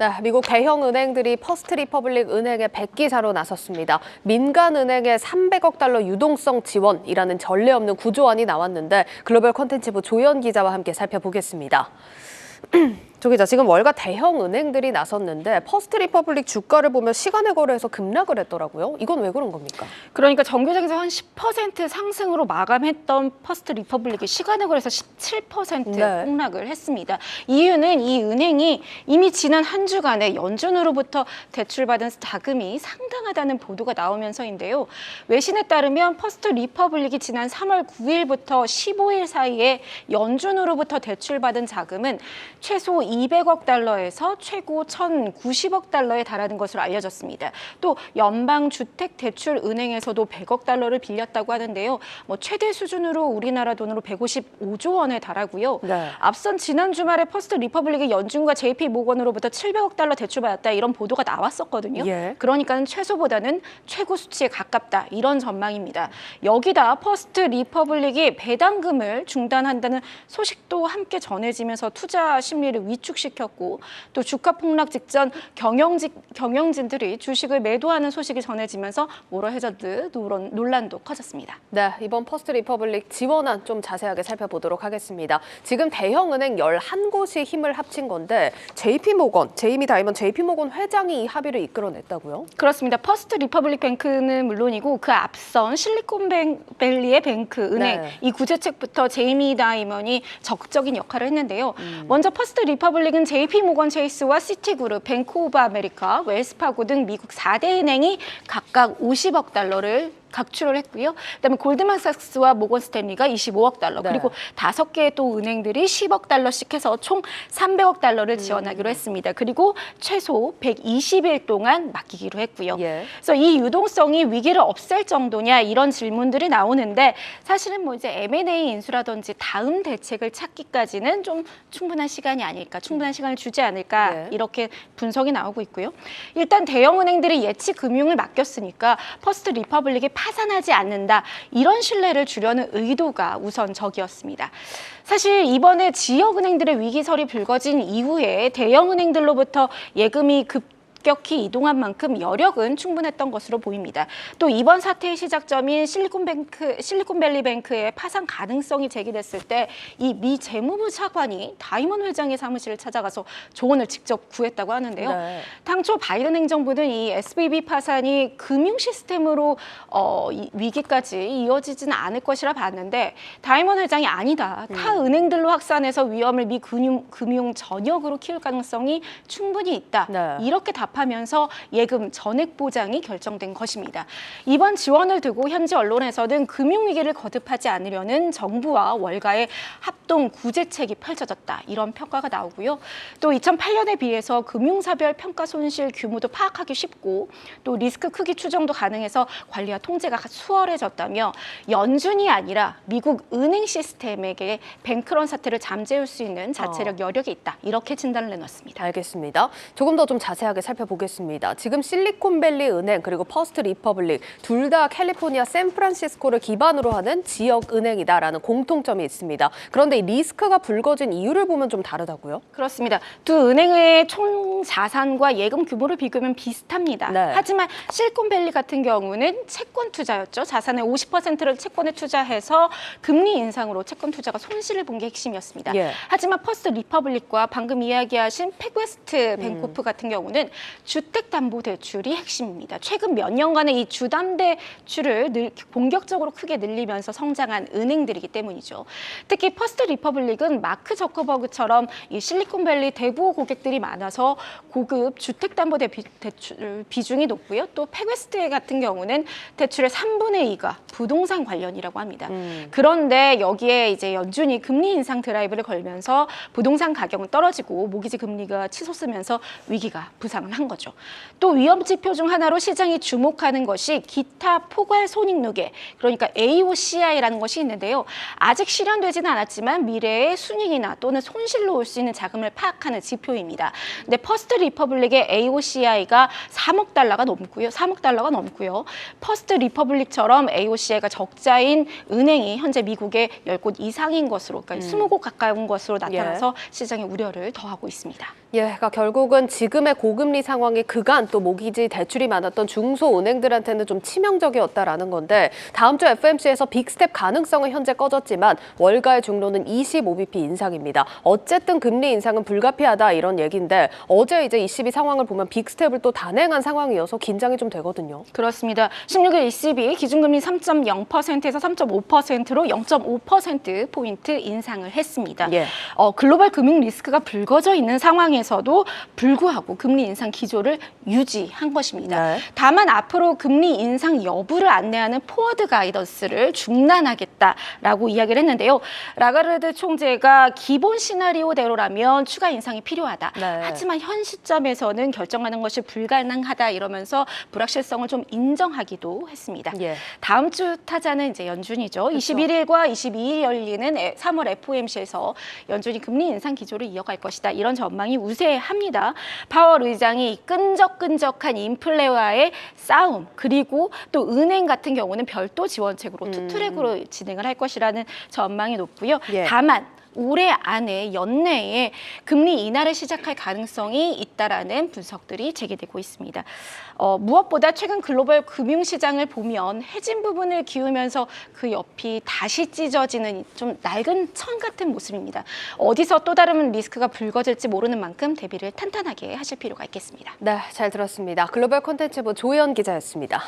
네, 미국 대형 은행들이 퍼스트 리퍼블릭 은행의 백기사로 나섰습니다. 민간 은행의 300억 달러 유동성 지원이라는 전례 없는 구조안이 나왔는데 글로벌 콘텐츠부 조연 기자와 함께 살펴보겠습니다. 조 기자, 지금 월가 대형 은행들이 나섰는데 퍼스트 리퍼블릭 주가를 보면 시간의 거래에서 급락을 했더라고요. 이건 왜 그런 겁니까? 그러니까 정규장에서 한 10% 상승으로 마감했던 퍼스트 리퍼블릭이 시간의 거래에서 17% 폭락을 했습니다. 이유는 이 은행이 이미 지난 한 주간에 연준으로부터 대출받은 자금이 상당하다는 보도가 나오면서인데요. 외신에 따르면 퍼스트 리퍼블릭이 지난 3월 9일부터 15일 사이에 연준으로부터 대출받은 자금은 최소 200억 달러에서 최고 1,090억 달러에 달하는 것으로 알려졌습니다. 또 연방주택대출은행에서도 100억 달러를 빌렸다고 하는데요. 최대 수준으로 우리나라 돈으로 155조 원에 달하고요. 네. 앞선 지난 주말에 퍼스트 리퍼블릭이 연준과 JP 모건으로부터 700억 달러 대출받았다 이런 보도가 나왔었거든요. 예. 그러니까 최소보다는 최고 수치에 가깝다 이런 전망입니다. 여기다 퍼스트 리퍼블릭이 배당금을 중단한다는 소식도 함께 전해지면서 투자 심리를 위축시켰고 또 주가 폭락 직전 경영진들이 주식을 매도하는 소식이 전해지면서 모러헤저드 논란도 커졌습니다. 네, 이번 퍼스트 리퍼블릭 지원안 좀 자세하게 살펴보도록 하겠습니다. 지금 대형 은행 11곳이 힘을 합친 건데 제이미 다이먼 JP모건 회장이 이 합의를 이끌어냈다고요? 그렇습니다. 퍼스트 리퍼블릭 뱅크는 물론이고 그 앞선 실리콘밸리의 뱅크 은행 이 구제책부터 제이미 다이먼이 적극적인 역할을 했는데요. 먼저 퍼스트 리퍼블릭은 JP모건 체이스와 시티그룹, 뱅크 오브 아메리카, 웰스파고 등 미국 4대 은행이 각각 50억 달러를 각출을 했고요. 그다음에 골드만삭스와 모건 스탠리가 25억 달러, 그리고 5개의 또 은행들이 10억 달러씩 해서 총 300억 달러를 지원하기로 했습니다. 그리고 최소 120일 동안 맡기기로 했고요. 그래서 이 유동성이 위기를 없앨 정도냐 이런 질문들이 나오는데 사실은 이제 M&A 인수라든지 다음 대책을 찾기까지는 좀 충분한 시간이 아닐까, 충분한 시간을 주지 않을까 이렇게 분석이 나오고 있고요. 일단 대형 은행들이 예치 금융을 맡겼으니까 퍼스트 리퍼블릭이 파산하지 않는다 이런 신뢰를 주려는 의도가 우선적이었습니다. 사실 이번에 지역은행들의 위기설이 불거진 이후에 대형은행들로부터 예금이 급격히 이동한 만큼 여력은 충분했던 것으로 보입니다. 또 이번 사태의 시작점인 실리콘밸리 뱅크의 파산 가능성이 제기됐을 때 이 미 재무부 차관이 다이먼 회장의 사무실을 찾아가서 조언을 직접 구했다고 하는데요. 당초 바이든 행정부는 이 SVB 파산이 금융 시스템으로 위기까지 이어지지는 않을 것이라 봤는데 다이먼 회장이 아니다. 타 은행들로 확산해서 위험을 미 금융 전역으로 키울 가능성이 충분히 있다. 이렇게 답하면서 예금 전액 보장이 결정된 것입니다. 이번 지원을 두고 현지 언론에서는 금융위기를 거듭하지 않으려는 정부와 월가의 합동 구제책이 펼쳐졌다. 이런 평가가 나오고요. 또 2008년에 비해서 금융사별 평가 손실 규모도 파악하기 쉽고 또 리스크 크기 추정도 가능해서 관리와 통제가 수월해졌다며 연준이 아니라 미국 은행 시스템에게 뱅크런 사태를 잠재울 수 있는 자체적 여력이 있다. 이렇게 진단을 내놨습니다. 알겠습니다. 조금 더 좀 자세하게 살펴보겠습니다. 지금 실리콘밸리 은행 그리고 퍼스트 리퍼블릭 둘 다 캘리포니아 샌프란시스코를 기반으로 하는 지역 은행이다라는 공통점이 있습니다. 그런데 이 리스크가 불거진 이유를 보면 좀 다르다고요? 그렇습니다. 두 은행의 총 자산과 예금 규모를 비교하면 비슷합니다. 하지만 실리콘밸리 같은 경우는 채권 투자였죠. 자산의 50%를 채권에 투자해서 금리 인상으로 채권 투자가 손실을 본 게 핵심이었습니다. 하지만 퍼스트 리퍼블릭과 방금 이야기하신 팩웨스트 뱅코프 같은 경우는 주택담보대출이 핵심입니다. 최근 몇 년간의 이 주담대출을 본격적으로 크게 늘리면서 성장한 은행들이기 때문이죠. 특히 퍼스트 리퍼블릭은 마크 저커버그처럼 이 실리콘밸리 대부 고객들이 많아서 고급 주택담보대출 비중이 높고요. 또 팩웨스트 같은 경우는 대출의 3분의 2가 부동산 관련이라고 합니다. 그런데 여기에 이제 연준이 금리 인상 드라이브를 걸면서 부동산 가격은 떨어지고 모기지 금리가 치솟으면서 위기가 부상을 한 한 거죠. 또 위험 지표 중 하나로 시장이 주목하는 것이 기타 포괄 손익누계, 그러니까 AOCI라는 것이 있는데요. 아직 실현되지는 않았지만 미래의 순이익이나 또는 손실로 올 수 있는 자금을 파악하는 지표입니다. 근데 퍼스트 리퍼블릭의 AOCI가 3억 달러가 넘고요. 퍼스트 리퍼블릭처럼 AOCI가 적자인 은행이 현재 미국의 10곳 이상인 것으로, 그러니까 20곳 가까운 것으로 나타나서 시장의 우려를 더하고 있습니다. 예, 그러니까 결국은 지금의 고금리 상황이 그간 또 모기지 대출이 많았던 중소은행들한테는 좀 치명적이었다라는 건데 다음 주 FOMC에서 빅스텝 가능성은 현재 꺼졌지만 월가의 중로는 25bp 인상입니다. 어쨌든 금리 인상은 불가피하다 이런 얘기인데 어제 이제 ECB 상황을 보면 빅스텝을 또 단행한 상황이어서 긴장이 좀 되거든요. 그렇습니다. 16일 ECB 기준금리 3.0%에서 3.5%로 0.5%포인트 인상을 했습니다. 예. 글로벌 금융 리스크가 불거져 있는 상황에서도 불구하고 금리 인상 기조를 유지한 것입니다. 네. 다만 앞으로 금리 인상 여부를 안내하는 포워드 가이던스를 중단하겠다라고 이야기를 했는데요. 라가르드 총재가 기본 시나리오대로라면 추가 인상이 필요하다. 네. 하지만 현 시점에서는 결정하는 것이 불가능하다 이러면서 불확실성을 좀 인정하기도 했습니다. 예. 다음 주 타자는 이제 연준이죠. 그렇죠. 21일과 22일 열리는 3월 FOMC에서 연준이 금리 인상 기조를 이어갈 것이다. 이런 전망이 우세합니다. 파월 의장이 끈적끈적한 인플레와의 싸움, 그리고 또 은행 같은 경우는 별도 지원책으로 투트랙으로 진행을 할 것이라는 전망이 높고요. 예. 다만 올해 안에 연내에 금리 인하를 시작할 가능성이 있다라는 분석들이 제기되고 있습니다. 무엇보다 최근 글로벌 금융시장을 보면 해진 부분을 기우면서 그 옆이 다시 찢어지는 좀 낡은 천 같은 모습입니다. 어디서 또 다른 리스크가 불거질지 모르는 만큼 대비를 탄탄하게 하실 필요가 있겠습니다. 네, 잘 들었습니다. 글로벌 콘텐츠부 조희연 기자였습니다.